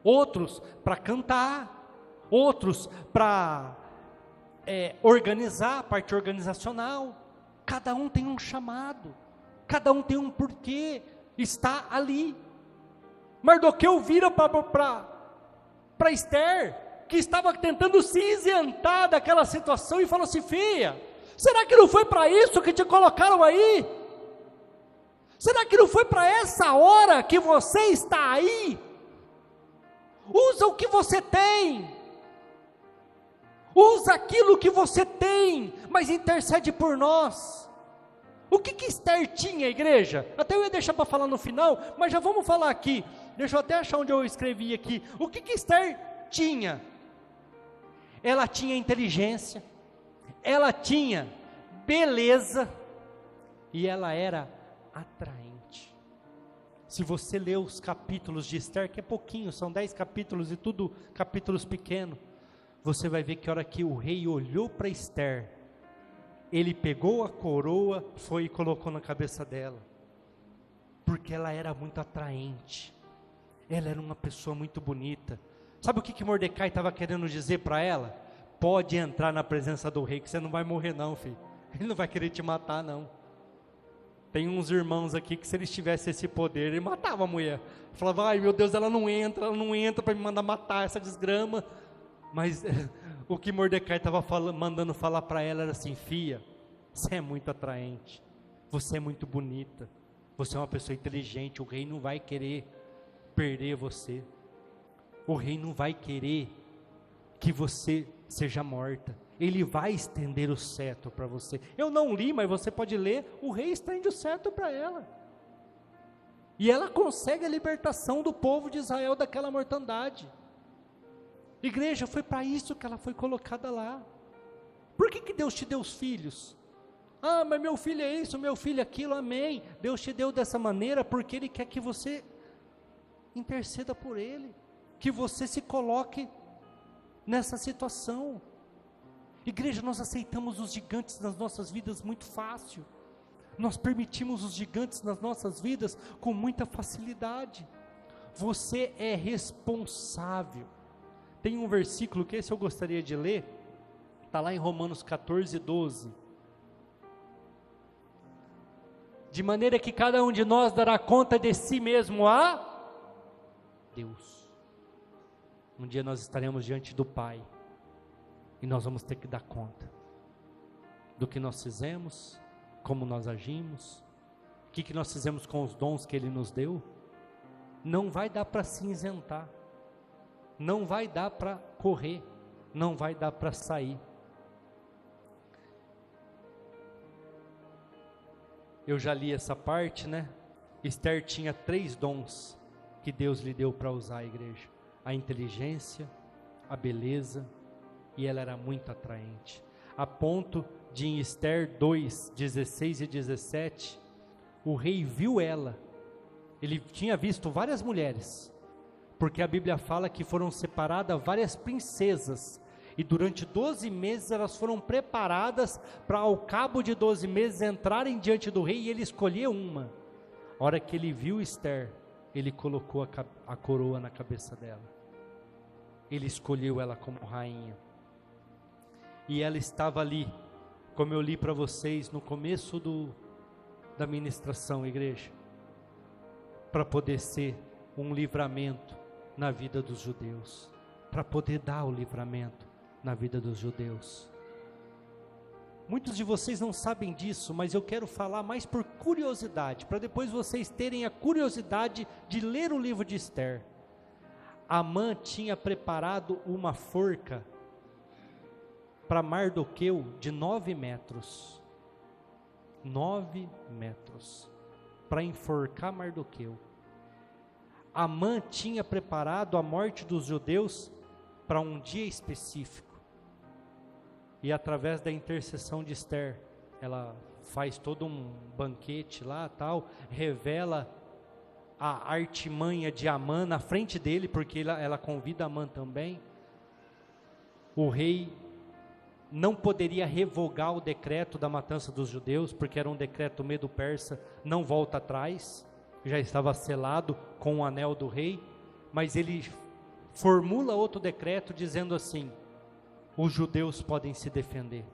outros para cantar, outros para organizar, parte organizacional. Cada um tem um chamado, cada um tem um porquê, está ali. Mardoqueu vira para Esther, que estava tentando se isentar daquela situação, e falou assim: filha, será que não foi para isso que te colocaram aí? Será que não foi para essa hora que você está aí? Usa o que você tem, usa aquilo que você tem, mas intercede por nós. O que Esther tinha, igreja? Até eu ia deixar para falar no final, mas já vamos falar aqui. Deixa eu até achar onde eu escrevi aqui. O que Esther tinha? Ela tinha inteligência, ela tinha beleza, e ela era atraente. Se você ler os capítulos de Esther, que é pouquinho, são 10 capítulos e tudo capítulos pequenos, você vai ver que a hora que o rei olhou para Esther, ele pegou a coroa, foi e colocou na cabeça dela, porque ela era muito atraente, ela era uma pessoa muito bonita. Sabe o que Mordecai estava querendo dizer para ela? Pode entrar na presença do rei, que você não vai morrer não, filho. Ele não vai querer te matar não. Tem uns irmãos aqui que se eles tivessem esse poder, ele matava a mulher. Falava, ai meu Deus, ela não entra para me mandar matar essa desgrama. Mas o que Mordecai estava mandando falar para ela era assim: filha, você é muito atraente, você é muito bonita, você é uma pessoa inteligente, o rei não vai querer perder você. O rei não vai querer que você seja morta. Ele vai estender o cetro para você. Eu não li, mas você pode ler. O rei estende o cetro para ela. E ela consegue a libertação do povo de Israel daquela mortandade. Igreja, foi para isso que ela foi colocada lá. Por que Deus te deu os filhos? Ah, mas meu filho é isso, meu filho é aquilo, amém. Deus te deu dessa maneira porque Ele quer que você interceda por Ele, que você se coloque nessa situação. Igreja, nós aceitamos os gigantes nas nossas vidas muito fácil, nós permitimos os gigantes nas nossas vidas com muita facilidade. Você é responsável. Tem um versículo que esse eu gostaria de ler, está lá em Romanos 14, 12. De maneira que cada um de nós dará conta de si mesmo a Deus. Um dia nós estaremos diante do Pai, e nós vamos ter que dar conta. do que nós fizemos, como nós agimos, o que nós fizemos com os dons que Ele nos deu. Não vai dar para se isentar, não vai dar para correr, não vai dar para sair. Eu já li essa parte, né? Esther tinha 3 dons que Deus lhe deu para usar a igreja: a inteligência, a beleza, e ela era muito atraente, a ponto de em Esther 2, 16 e 17, o rei viu ela. Ele tinha visto várias mulheres, porque a Bíblia fala que foram separadas várias princesas, e durante 12 meses elas foram preparadas para, ao cabo de 12 meses, entrarem diante do rei, e ele escolheu uma. A hora que ele viu Esther, ele colocou a coroa na cabeça dela, ele escolheu ela como rainha, e ela estava ali, como eu li para vocês no começo da ministração, igreja, para poder ser um livramento na vida dos judeus, para poder dar o livramento na vida dos judeus. Muitos de vocês não sabem disso, mas eu quero falar mais por curiosidade, para depois vocês terem a curiosidade de ler o livro de Esther. Amã tinha preparado uma forca para Mardoqueu de 9 metros, 9 metros, para enforcar Mardoqueu. Amã tinha preparado a morte dos judeus para um dia específico, e através da intercessão de Esther, ela faz todo um banquete lá, tal, revela a artimanha de Amã na frente dele, porque ela convida Amã também. O rei não poderia revogar o decreto da matança dos judeus, porque era um decreto medo-persa, não volta atrás, já estava selado com o anel do rei, mas ele formula outro decreto dizendo assim: os judeus podem se defender,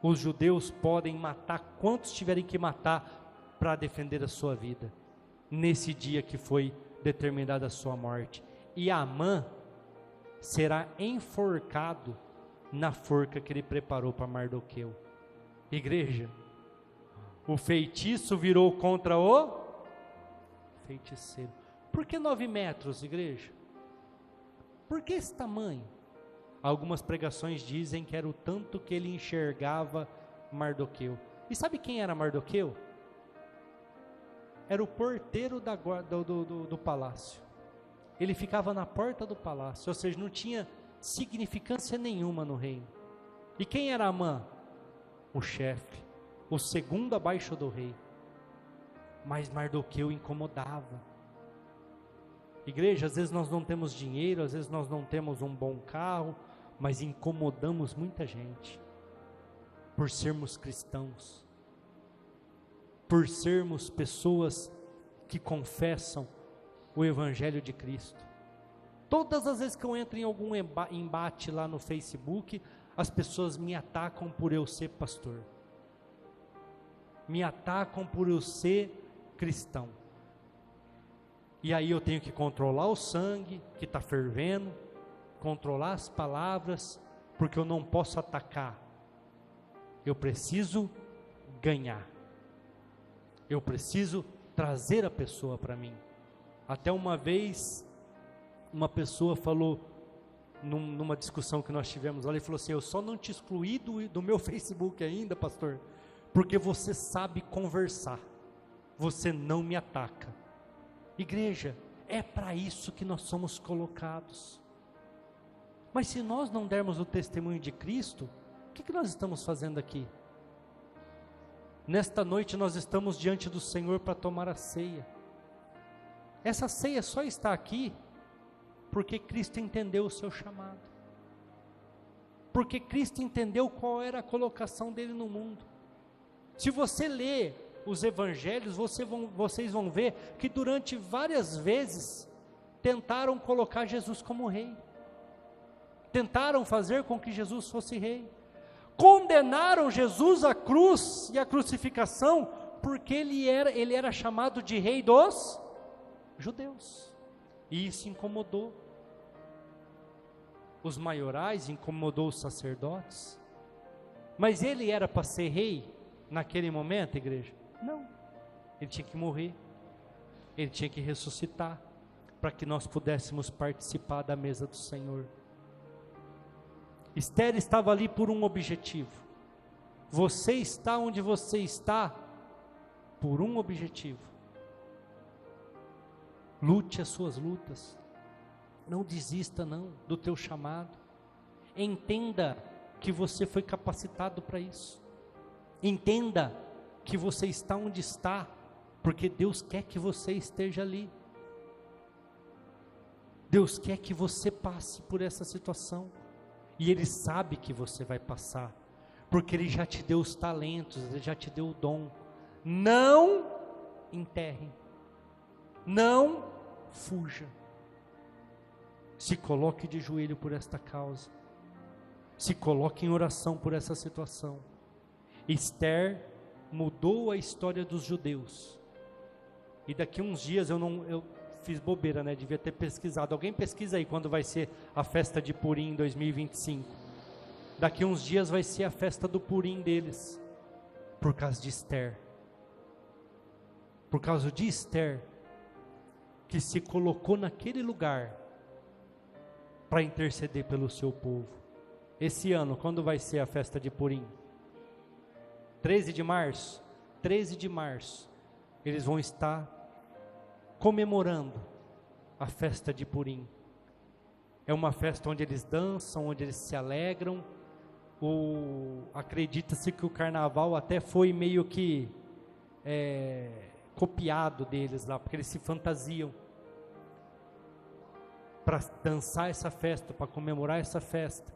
os judeus podem matar quantos tiverem que matar para defender a sua vida, nesse dia que foi determinada a sua morte. E Amã será enforcado na forca que ele preparou para Mardoqueu. Igreja, o feitiço virou contra o feiticeiro. Por que 9 metros, igreja? Por que esse tamanho? Algumas pregações dizem que era o tanto que ele enxergava Mardoqueu. E sabe quem era Mardoqueu? Era o porteiro do palácio. Ele ficava na porta do palácio, ou seja, não tinha significância nenhuma no reino. E quem era Amã? O chefe, o segundo abaixo do rei. Mas Mardoqueu incomodava. Igreja, às vezes nós não temos dinheiro, às vezes nós não temos um bom carro, mas incomodamos muita gente, por sermos cristãos, por sermos pessoas que confessam o Evangelho de Cristo. Todas as vezes que eu entro em algum embate lá no Facebook, as pessoas me atacam por eu ser pastor, me atacam por eu ser cristão, e aí eu tenho que controlar o sangue que está fervendo, controlar as palavras, porque eu não posso atacar, eu preciso ganhar, eu preciso trazer a pessoa para mim. Até uma vez, uma pessoa falou, numa discussão que nós tivemos lá, ele falou assim: eu só não te excluí do meu Facebook ainda, pastor, porque você sabe conversar, você não me ataca. Igreja, é para isso que nós somos colocados. Mas se nós não dermos o testemunho de Cristo, o que nós estamos fazendo aqui? Nesta noite nós estamos diante do Senhor para tomar a ceia. Essa ceia só está aqui porque Cristo entendeu o seu chamado, porque Cristo entendeu qual era a colocação dele no mundo. Se você ler os evangelhos, vocês vão ver que durante várias vezes tentaram colocar Jesus como rei, tentaram fazer com que Jesus fosse rei, condenaram Jesus à cruz e à crucificação, porque ele era chamado de rei dos judeus, e isso incomodou os maiorais, incomodou os sacerdotes. Mas ele era para ser rei naquele momento, igreja? Não. Ele tinha que morrer. Ele tinha que ressuscitar para que nós pudéssemos participar da mesa do Senhor. Esther estava ali por um objetivo. Você está onde você está por um objetivo. Lute as suas lutas. Não desista não do teu chamado. Entenda que você foi capacitado para isso. Entenda que você está onde está, porque Deus quer que você esteja ali. Deus quer que você passe por essa situação. E Ele sabe que você vai passar, porque Ele já te deu os talentos, Ele já te deu o dom. Não enterre, não fuja. Se coloque de joelho por esta causa. Se coloque em oração por essa situação. Esther mudou a história dos judeus. E daqui uns dias eu fiz bobeira, né? Devia ter pesquisado. Alguém pesquisa aí quando vai ser a festa de Purim em 2025. Daqui uns dias vai ser a festa do Purim deles. Por causa de Esther. Por causa de Esther, que se colocou naquele lugar para interceder pelo seu povo. Esse ano, quando vai ser a festa de Purim? 13 de março? 13 de março, eles vão estar comemorando a festa de Purim. É uma festa onde eles dançam, onde eles se alegram. Acredita-se que o carnaval até foi meio que copiado deles lá, porque eles se fantasiam para dançar essa festa, para comemorar essa festa,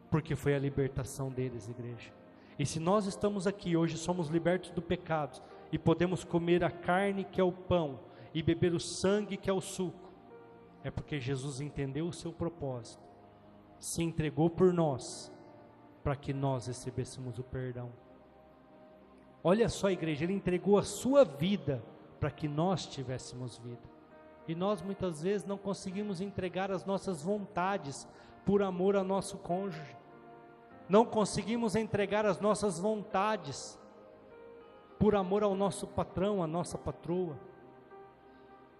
porque foi a libertação deles, igreja. E se nós estamos aqui hoje, somos libertos do pecado, e podemos comer a carne que é o pão, e beber o sangue que é o suco, é porque Jesus entendeu o seu propósito, se entregou por nós, para que nós recebêssemos o perdão. Olha só, igreja, Ele entregou a sua vida, para que nós tivéssemos vida. E nós muitas vezes não conseguimos entregar as nossas vontades, por amor ao nosso cônjuge. Não conseguimos entregar as nossas vontades, por amor ao nosso patrão, à nossa patroa.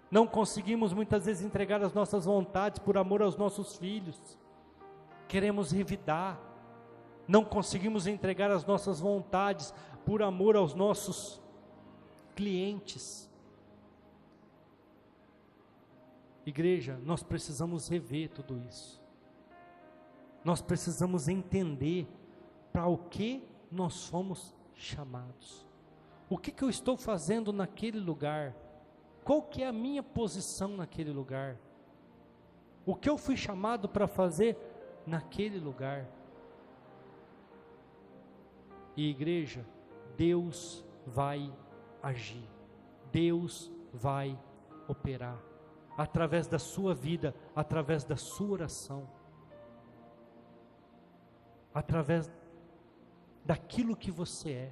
Não conseguimos muitas vezes entregar as nossas vontades, por amor aos nossos filhos. Queremos revidar. Não conseguimos entregar as nossas vontades, por amor aos nossos clientes. Igreja, nós precisamos rever tudo isso. Nós precisamos entender para o que nós fomos chamados. O que eu estou fazendo naquele lugar? Qual que é a minha posição naquele lugar? O que eu fui chamado para fazer naquele lugar? E igreja, Deus vai agir. Deus vai operar. Através da sua vida, através da sua oração, através daquilo que você é.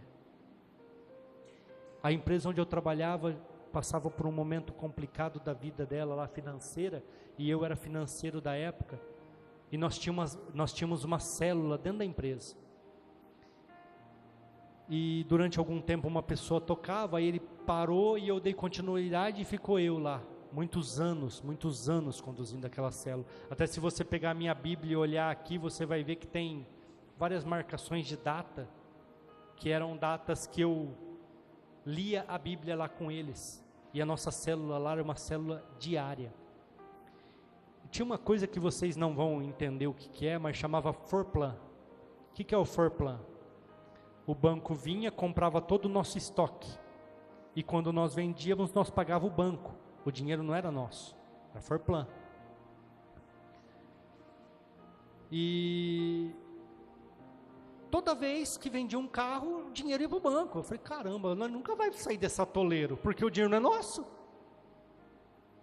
A empresa onde eu trabalhava passava por um momento complicado da vida dela lá financeira, e eu era financeiro da época, e nós tínhamos uma célula dentro da empresa. E durante algum tempo uma pessoa tocava, aí ele parou e eu dei continuidade e ficou eu lá. Muitos anos conduzindo aquela célula. Até se você pegar a minha Bíblia e olhar aqui, você vai ver que tem várias marcações de data, que eram datas que eu lia a Bíblia lá com eles. E a nossa célula lá era uma célula diária. E tinha uma coisa que vocês não vão entender o que é, mas chamava Forplan. O que é o Forplan? O banco vinha, comprava todo o nosso estoque. E quando nós vendíamos, nós pagava o banco. O dinheiro não era nosso, era Forplan. E toda vez que vendia um carro, o dinheiro ia para o banco. Eu falei, caramba, nós nunca vai sair desse atoleiro, porque o dinheiro não é nosso.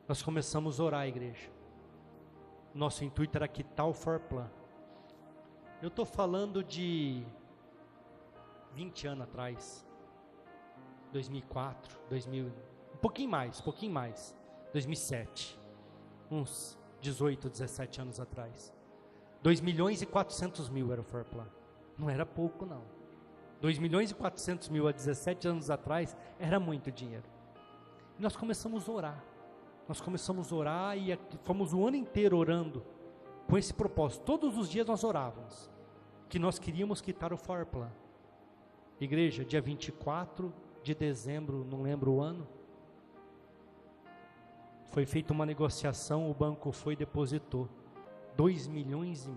Nós começamos a orar, igreja. Nosso intuito era quitar o Forplan. Eu estou falando de 20 anos atrás, 2004, 2000, um pouquinho mais, 2007, uns 18, 17 anos atrás. 2.400.000 era o Forplan. Não era pouco, não. 2.400.000 há 17 anos atrás era muito dinheiro. E nós começamos a orar. E fomos o ano inteiro orando com esse propósito. Todos os dias nós orávamos que nós queríamos quitar o Forplan. Igreja, dia 24 de dezembro, não lembro o ano, foi feita uma negociação, o banco foi e depositou 2,5 milhões.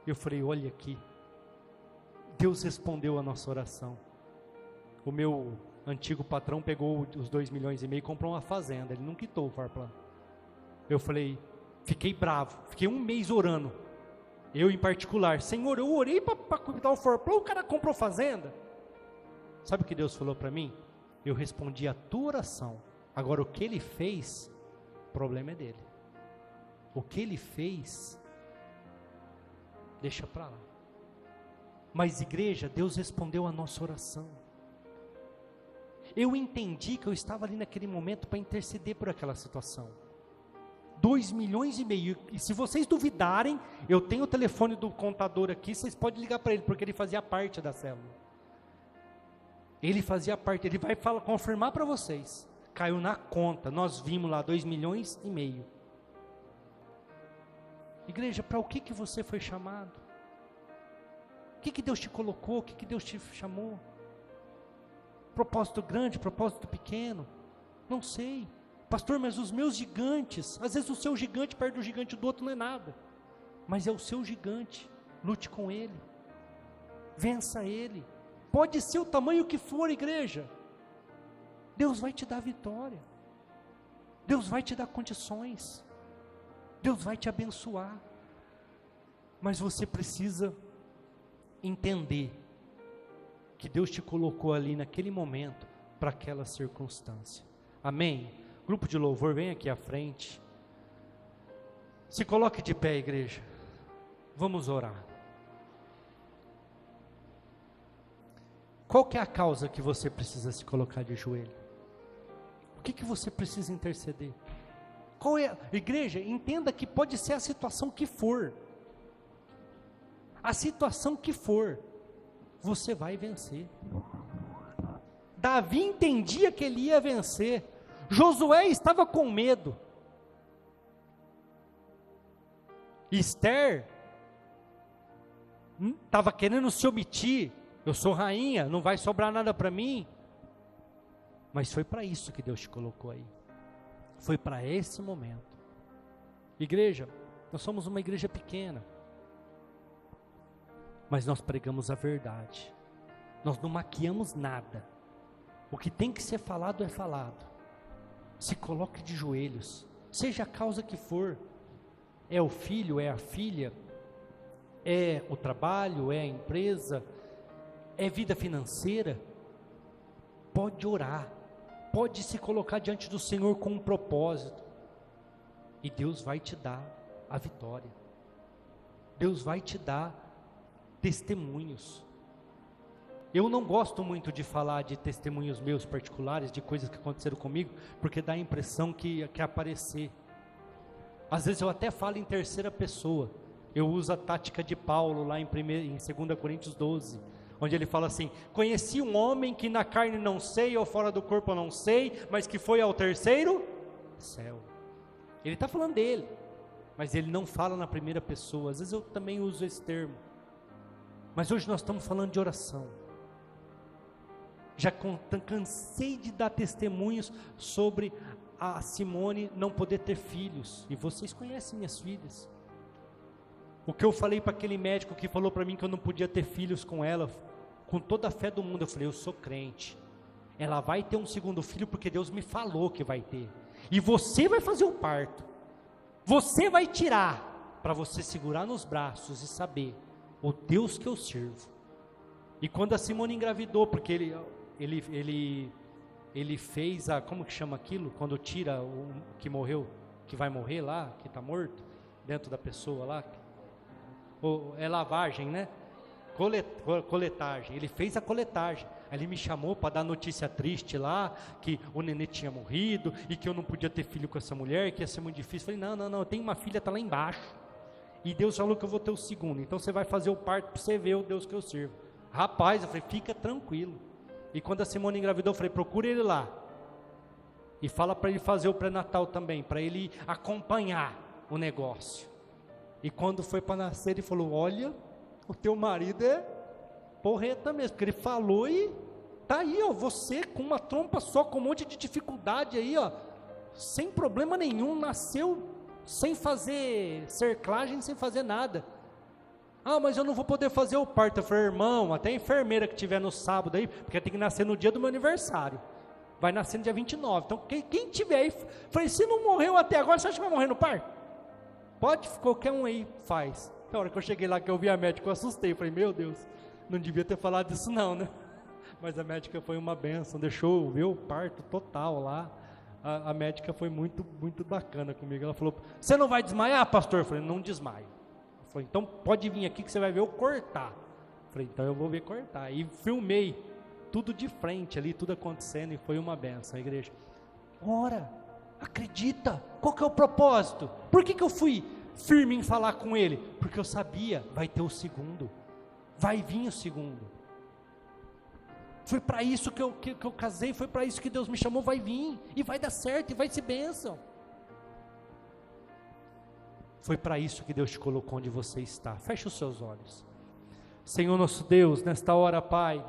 Eu falei, olha aqui, Deus respondeu a nossa oração. O meu antigo patrão pegou os 2,5 milhões e comprou uma fazenda, ele não quitou o Forplan. Eu falei, fiquei bravo, fiquei um mês orando, eu em particular, Senhor, eu orei para cuidar o Forplan, o cara comprou fazenda. Sabe o que Deus falou para mim? Eu respondi a tua oração. Agora o que ele fez, o problema é dele. O que ele fez, deixa para lá. Mas igreja, Deus respondeu a nossa oração. Eu entendi que eu estava ali naquele momento para interceder por aquela situação. 2,5 milhões. E se vocês duvidarem, eu tenho o telefone do contador aqui, vocês podem ligar para ele, porque ele fazia parte da célula. Ele fazia parte, ele vai confirmar para vocês. Caiu na conta, nós vimos lá 2,5 milhões. Igreja, para o que você foi chamado? O que Deus te colocou? O que Deus te chamou? Propósito grande, propósito pequeno? Não sei. Pastor, mas os meus gigantes, às vezes o seu gigante perto do gigante do outro não é nada, mas é o seu gigante, lute com ele, vença ele, pode ser o tamanho que for, igreja, Deus vai te dar vitória, Deus vai te dar condições, Deus vai te abençoar, mas você precisa entender que Deus te colocou ali naquele momento, para aquela circunstância, amém? Grupo de louvor, vem aqui à frente, se coloque de pé, igreja, vamos orar. Qual que é a causa que você precisa se colocar de joelho? O que você precisa interceder? Qual é, igreja, entenda que pode ser a situação que for, você vai vencer. Davi entendia que ele ia vencer, Josué estava com medo, Esther estava querendo se omitir, eu sou rainha, não vai sobrar nada para mim, mas foi para isso que Deus te colocou aí, foi para esse momento. Igreja, nós somos uma igreja pequena, mas nós pregamos a verdade, nós não maquiamos nada, o que tem que ser falado é falado. Se coloque de joelhos, seja a causa que for, é o filho, é a filha, é o trabalho, é a empresa, é vida financeira, pode orar, pode se colocar diante do Senhor com um propósito, e Deus vai te dar a vitória, Deus vai te dar testemunhos. Eu não gosto muito de falar de testemunhos meus particulares, de coisas que aconteceram comigo, porque dá a impressão que quer aparecer. Às vezes eu até falo em terceira pessoa, eu uso a tática de Paulo lá em 2 Coríntios 12, onde ele fala assim, conheci um homem que na carne não sei, ou fora do corpo eu não sei, mas que foi ao terceiro céu. Ele está falando dele, mas ele não fala na primeira pessoa, às vezes eu também uso esse termo, mas hoje nós estamos falando de oração. Já cansei de dar testemunhos sobre a Simone não poder ter filhos, e vocês conhecem minhas filhas, o que eu falei para aquele médico que falou para mim que eu não podia ter filhos com ela, com toda a fé do mundo, eu falei, eu sou crente, ela vai ter um segundo filho porque Deus me falou que vai ter, e você vai fazer o parto, você vai tirar, para você segurar nos braços e saber, o Deus que eu sirvo. E quando a Simone engravidou, porque ele fez como que chama aquilo? Quando tira o que morreu, que vai morrer lá, que está morto, dentro da pessoa lá, é lavagem, né? Coletagem, ele fez a coletagem, aí ele me chamou para dar notícia triste lá, que o nenê tinha morrido, e que eu não podia ter filho com essa mulher, que ia ser muito difícil. Eu falei, não, eu tenho uma filha, está lá embaixo, E Deus falou que eu vou ter o segundo, então você vai fazer o parto para você ver o Deus que eu sirvo. Rapaz, eu falei, fica tranquilo. E quando a Simone engravidou, eu falei, procura ele lá. E fala para ele fazer o pré-natal também, para ele acompanhar o negócio. E quando foi para nascer, ele falou, olha, o teu marido é porreta mesmo, porque ele falou e tá aí, ó, você com uma trompa só, com um monte de dificuldade aí, ó, sem problema nenhum, nasceu sem fazer cerclagem, sem fazer nada. Ah, mas eu não vou poder fazer o parto. Eu falei, irmão, até a enfermeira que tiver no sábado aí, porque tem que nascer no dia do meu aniversário, vai nascer no dia 29, então quem tiver aí, falei, se não morreu até agora, você acha que vai morrer no parto? Pode, qualquer um aí faz. Na hora que eu cheguei lá, que eu vi a médica, eu assustei, falei, meu Deus, não devia ter falado isso não, né? Mas a médica foi uma benção, deixou ver o parto total lá. A médica foi muito, muito bacana comigo. Ela falou, você não vai desmaiar, pastor? Eu falei, não desmaio. Ela falou, então pode vir aqui que você vai ver eu cortar. Eu falei, então eu vou ver cortar. E filmei tudo de frente ali, tudo acontecendo, e foi uma benção, a igreja. Ora, acredita, qual que é o propósito? Por que eu fui firme em falar com ele? Porque eu sabia, vai ter o segundo, vai vir o segundo. Foi para isso que eu casei, foi para isso que Deus me chamou, vai vir, e vai dar certo, e vai ser bênção. Foi para isso que Deus te colocou onde você está. Feche os seus olhos. Senhor nosso Deus, nesta hora, Pai,